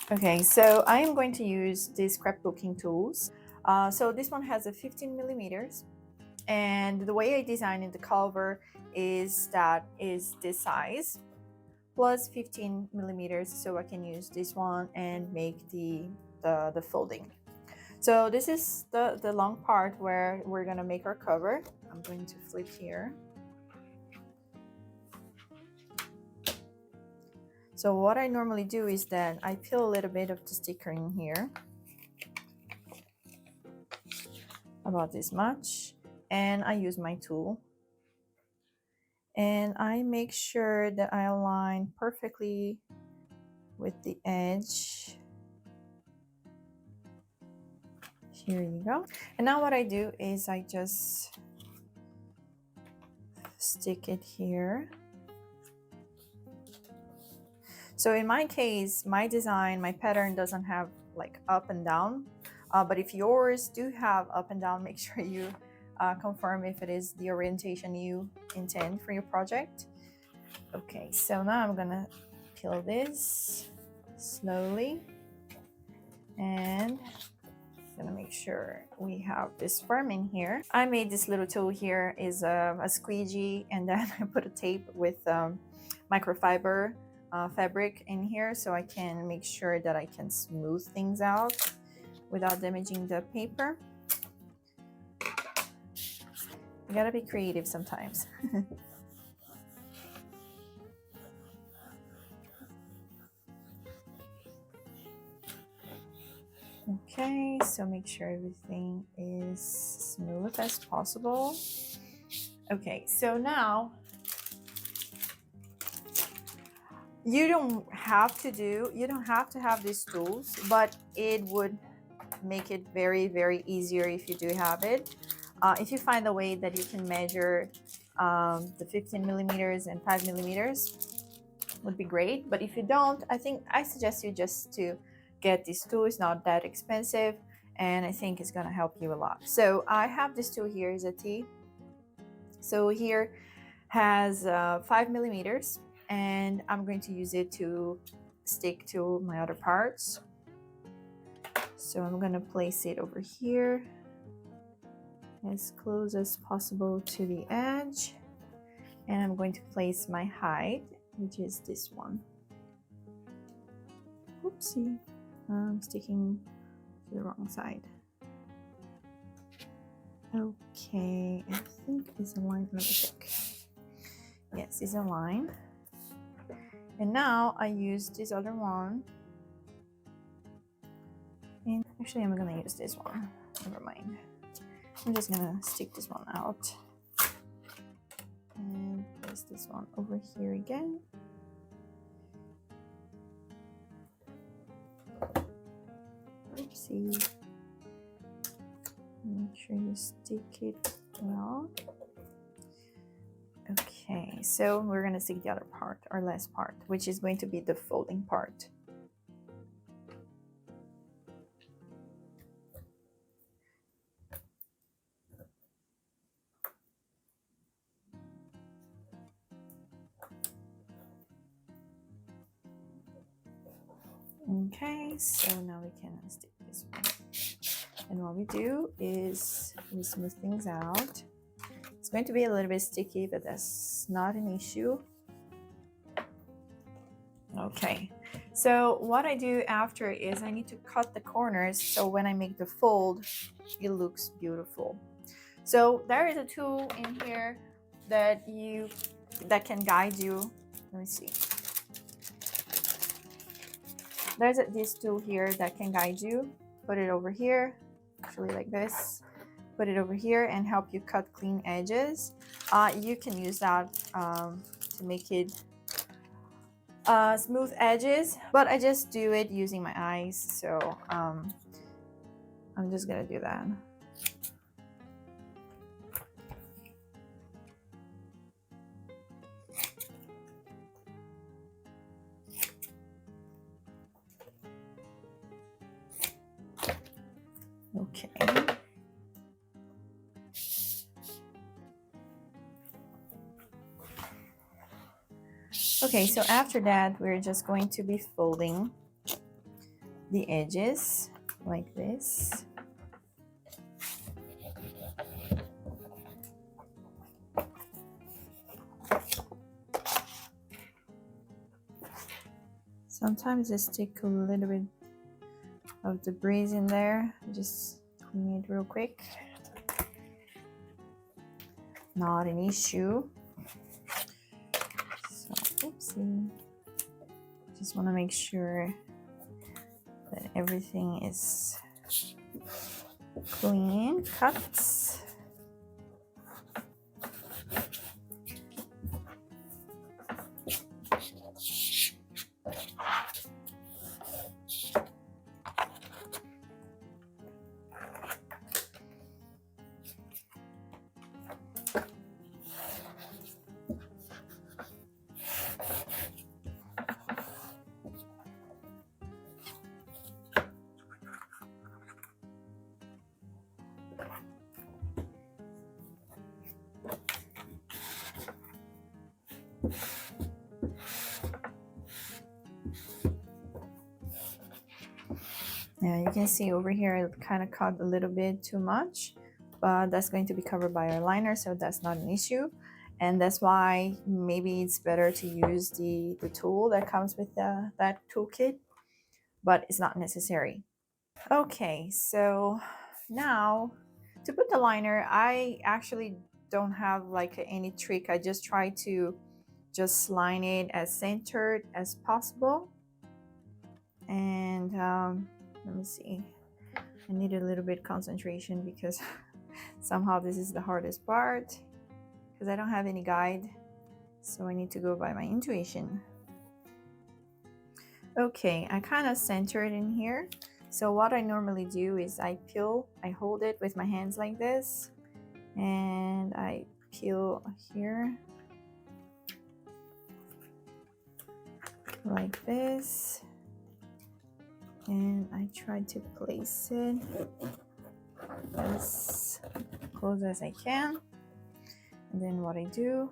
Okay, so I am going to use the scrapbooking tools. So this one has a 15 millimeters, and the way I designed the cover is this size plus 15 millimeters, so I can use this one and make the folding. So this is the long part where we're gonna make our cover. I'm going to flip here. So what I normally do is that I peel a little bit of the sticker in here, about this much, and I use my tool. And I make sure that I align perfectly with the edge. Here you go. And now what I do is I just stick it here. So in my case, my design, my pattern doesn't have like up and down, but if yours do have up and down, make sure you confirm if it is the orientation you intend for your project. Okay, so now I'm gonna peel this slowly, and I'm gonna make sure we have this firm in here. I made this little tool here is a squeegee, and then I put a tape with microfiber fabric in here so I can make sure that I can smooth things out without damaging the paper. You gotta be creative sometimes. Okay, so make sure everything is smooth as possible. Okay, so now you don't have to have these tools, but it would make it very easier if you do have it. If you find a way that you can measure the 15 millimeters and 5 millimeters, would be great. But if you don't, I suggest you just to get this tool. It's not that expensive, and I think it's gonna help you a lot. So I have this tool here, is a T. So here has 5 millimeters, and I'm going to use it to stick to my other parts. So I'm gonna place it over here as close as possible to the edge, and I'm going to place my height, which is this one. Oopsie, I'm sticking to the wrong side. Okay, I think it's aligned. Let me check. Yes, it's aligned. And now I use this other one. And actually, I'm gonna use this one. Never mind. I'm just gonna stick this one out and place this one over here again. Oopsie. Make sure you stick it well. Okay, so we're gonna stick the other part, or last part, which is going to be the folding part. Okay, so now we can stick this one. And what we do is we smooth things out. It's going to be a little bit sticky, but that's not an issue. Okay, so what I do after is I need to cut the corners so when I make the fold, it looks beautiful. So there is a tool in here that can guide you. Let me see. There's this tool here that can guide you. Put it over here, actually like this. Put it over here and help you cut clean edges. You can use that to make it smooth edges, but I just do it using my eyes, so I'm just gonna do that. Okay. Okay, so after that, we're just going to be folding. the edges like this. Sometimes I stick a little bit of debris in there. Just clean it real quick. Not an issue. So, oopsie. Just want to make sure that everything is clean cut. Yeah, you can see over here it kind of cut a little bit too much, but that's going to be covered by our liner, so that's not an issue. And that's why maybe it's better to use the tool that comes with that toolkit, but it's not necessary. Okay, so now to put the liner, I actually don't have like any trick. I just try to just line it as centered as possible. And let me see, I need a little bit concentration because somehow this is the hardest part because I don't have any guide, so I need to go by my intuition. Okay, I kind of center it in here. So what I normally do is I hold it with my hands like this, and I peel here like this, and I try to place it as close as I can. And then what I do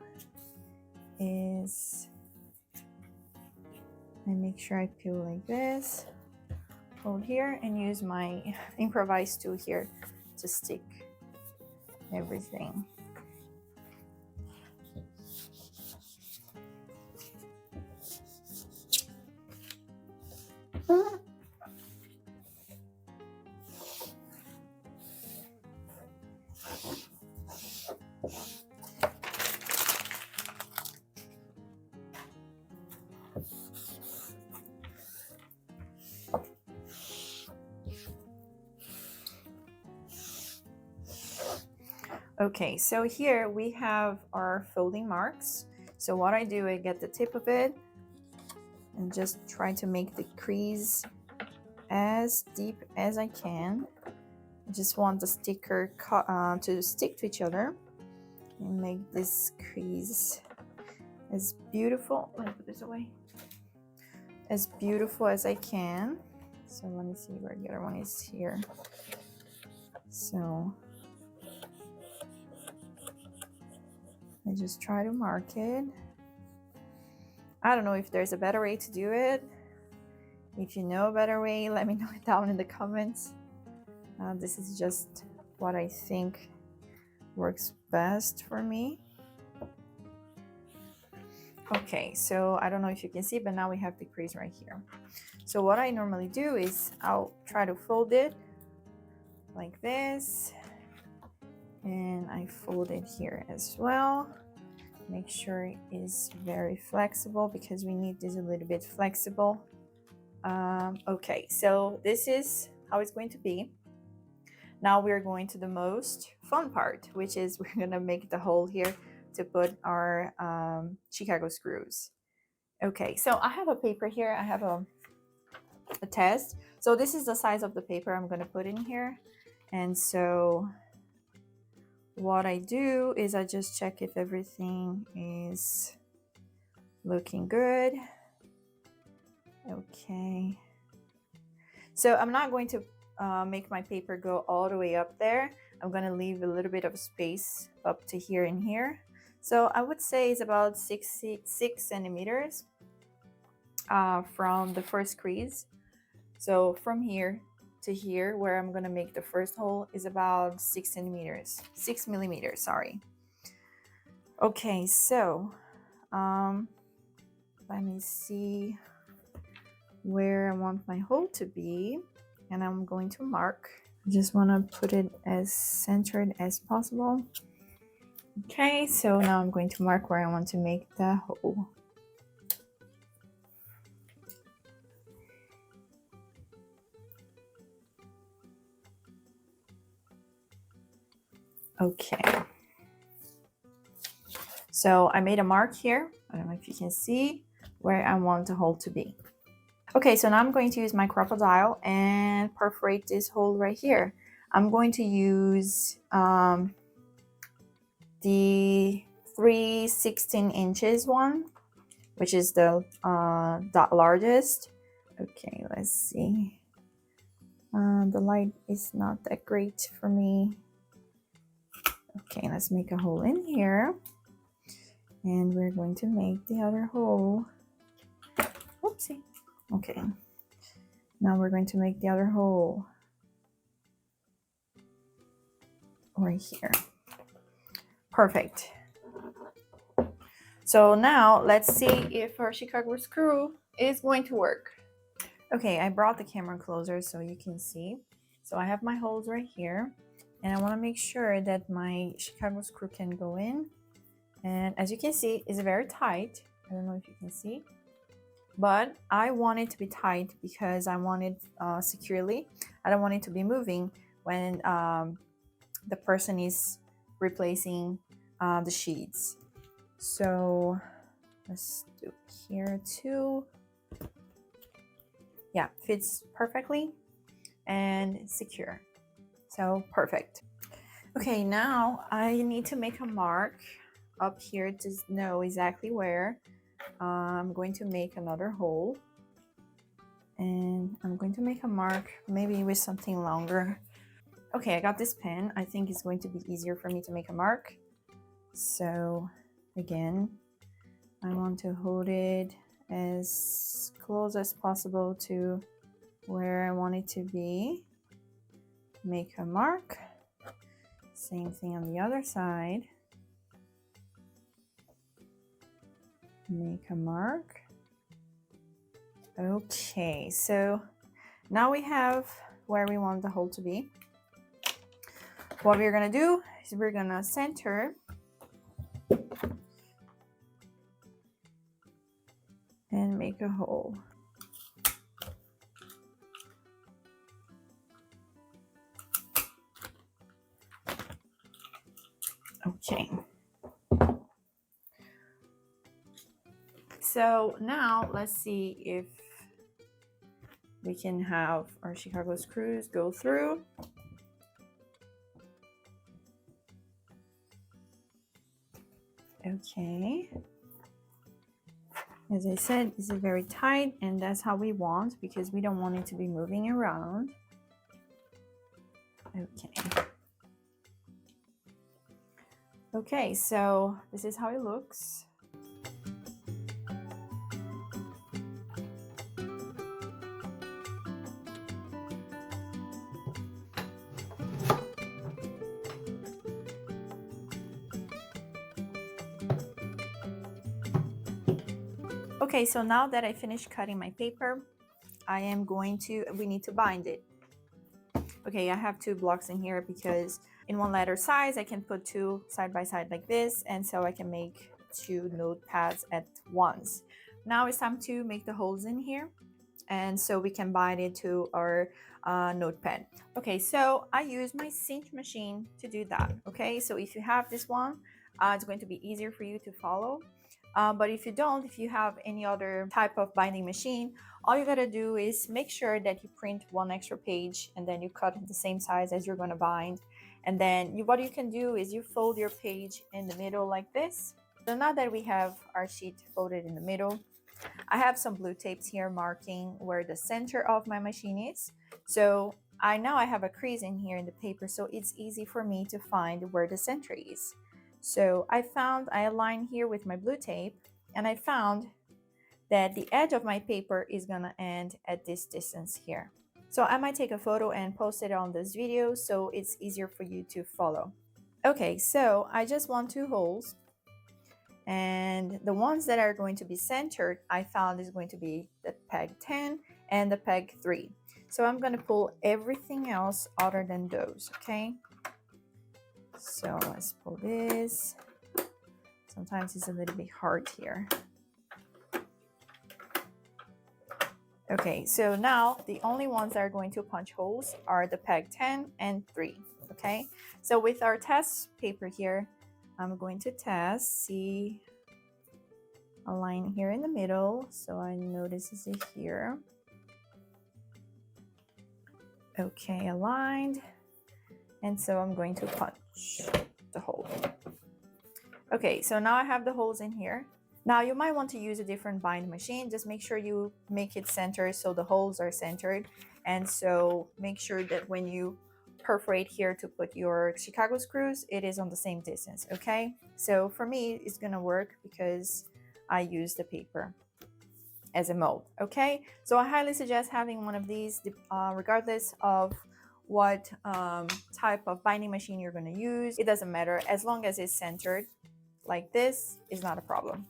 is I make sure I peel like this, hold here, and use my improvised tool here to stick everything. Okay, so here we have our folding marks. So what I do, I get the tip of it and just try to make the crease as deep as I can. I just want the sticker to stick to each other and make this crease as beautiful. Let me put this away. As beautiful as I can. So let me see where the other one is here. So I just try to mark it. I don't know if there's a better way to do it. If you know a better way, let me know it down in the comments. This is just what I think works best for me. Okay, so I don't know if you can see, but now we have the crease right here. So what I normally do is I'll try to fold it like this, and I fold it here as well. Make sure it is very flexible because we need this a little bit flexible. Okay, so this is how it's going to be. Now we're going to the most fun part, which is we're gonna make the hole here to put our Chicago screws. Okay, so I have a paper here. I have a test. So this is the size of the paper I'm gonna put in here. And so what I do is I just check if everything is looking good. Okay. So I'm not going to make my paper go all the way up there. I'm going to leave a little bit of space up to here and here. So I would say it's about 6 centimeters from the first crease. So from here to here where I'm gonna make the first hole is about 6 millimeters, sorry. Okay, so let me see where I want my hole to be, and I'm going to mark. I just want to put it as centered as possible. Okay, so now I'm going to mark where I want to make the hole. Okay, so I made a mark here. I don't know if you can see where I want the hole to be. Okay, so now I'm going to use my crocodile and perforate this hole right here. I'm going to use the 3/16 inches one, which is the largest. Okay, let's see. The light is not that great for me. Okay, let's make a hole in here. And we're going to make the other hole. Whoopsie. Okay. Now we're going to make the other hole right here. Perfect. So now let's see if our Chicago screw is going to work. Okay, I brought the camera closer so you can see. So I have my holes right here, and I want to make sure that my Chicago screw can go in. And as you can see, it's very tight. I don't know if you can see, but I want it to be tight because I want it securely. I don't want it to be moving when the person is replacing the sheets. So let's do here too. Yeah, fits perfectly and secure. So perfect. Okay, now I need to make a mark up here to know exactly where. I'm going to make another hole, and I'm going to make a mark maybe with something longer. Okay, I got this pen. I think it's going to be easier for me to make a mark. So again, I want to hold it as close as possible to where I want it to be. Make a mark. Same thing on the other side. Make a mark. Okay, so now we have where we want the hole to be. What we're gonna do is we're gonna center and make a hole. Okay. So now let's see if we can have our Chicago screws go through. Okay. As I said, this is very tight, and that's how we want because we don't want it to be moving around. Okay. Okay, so this is how it looks. Okay, so now that I finished cutting my paper, we need to bind it. Okay, I have 2 blocks in here because in one letter size, I can put 2 side by side like this, and so I can make 2 notepads at once. Now it's time to make the holes in here, and so we can bind it to our notepad. Okay, so I use my cinch machine to do that. Okay, so if you have this one, it's going to be easier for you to follow. But if you don't, if you have any other type of binding machine, all you gotta do is make sure that you print 1 extra page and then you cut it the same size as you're gonna bind. And then what you can do is you fold your page in the middle like this. So now that we have our sheet folded in the middle, I have some blue tapes here marking where the center of my machine is. So now I have a crease in here in the paper, so it's easy for me to find where the center is. So I aligned here with my blue tape, and I found that the edge of my paper is gonna end at this distance here. So I might take a photo and post it on this video so it's easier for you to follow. Okay, so I just want 2 holes, and the ones that are going to be centered I found is going to be the peg 10 and the peg 3. So I'm going to pull everything else other than those. Okay, so let's pull this. Sometimes it's a little bit hard here. Okay, so now the only ones that are going to punch holes are the peg 10 and 3. Okay, so with our test paper here, I'm going to test, see a line here in the middle, so I know this is it here. Okay, aligned, and so I'm going to punch the hole. Okay, so now I have the holes in here. Now you might want to use a different bind machine. Just make sure you make it centered so the holes are centered, and so make sure that when you perforate here to put your Chicago screws, it is on the same distance. Okay, so for me it's gonna work because I use the paper as a mold. Okay, so I highly suggest having one of these regardless of what type of binding machine you're going to use. It doesn't matter, as long as it's centered like this is not a problem.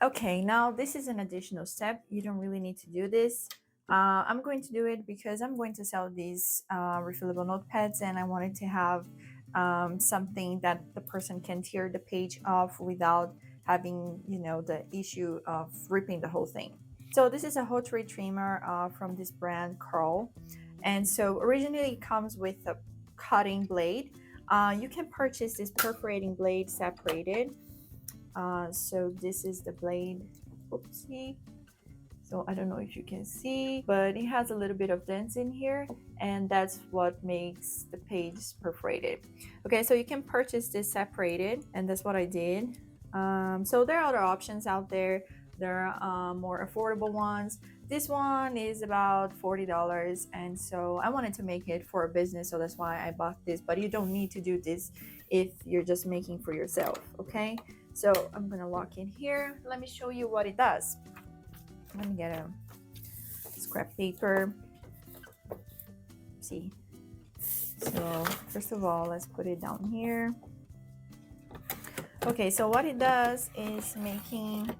Okay, now this is an additional step. You don't really need to do this. I'm going to do it because I'm going to sell these refillable notepads, and I wanted to have something that the person can tear the page off without having, you know, the issue of ripping the whole thing. So this is a hot rod trimmer from this brand Caroljy, and so originally it comes with a cutting blade. You can purchase this perforating blade separated. So this is the blade. Oopsie. So I don't know if you can see, but it has a little bit of dents in here, and that's what makes the page perforated. Okay, so you can purchase this separated, and that's what I did. So there are other options out there. There are more affordable ones. This one is about $40, and so I wanted to make it for a business, so that's why I bought this. But you don't need to do this if you're just making for yourself. Okay, so I'm gonna lock in here. Let me show you what it does. Let me get a scrap paper. See, so first of all, let's put it down here. Okay, so what it does is making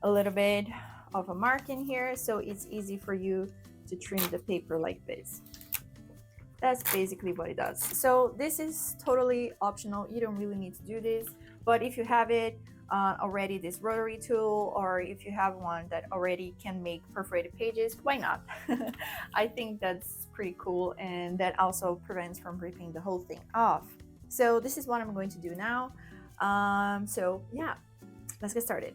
a little bit of a mark in here, so it's easy for you to trim the paper like this. That's basically what it does. So this is totally optional. You don't really need to do this, but if you have it already, this rotary tool, or if you have one that already can make perforated pages, why not? I think that's pretty cool, and that also prevents from ripping the whole thing off. So this is what I'm going to do now. So yeah, let's get started.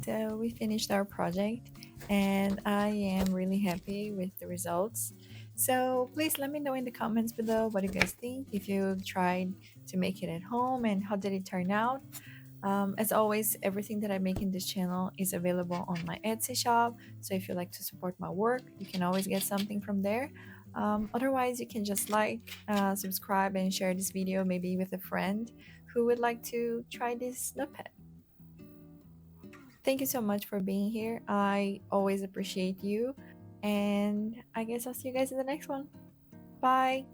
So we finished our project, and I am really happy with the results. So please let me know in the comments below what you guys think, if you tried to make it at home and how did it turn out. As always, everything that I make in this channel is available on my Etsy shop, so if you like to support my work, you can always get something from there. Otherwise, you can just like, subscribe, and share this video maybe with a friend who would like to try this notepad. Thank you so much for being here. I always appreciate you. And I guess I'll see you guys in the next one. Bye.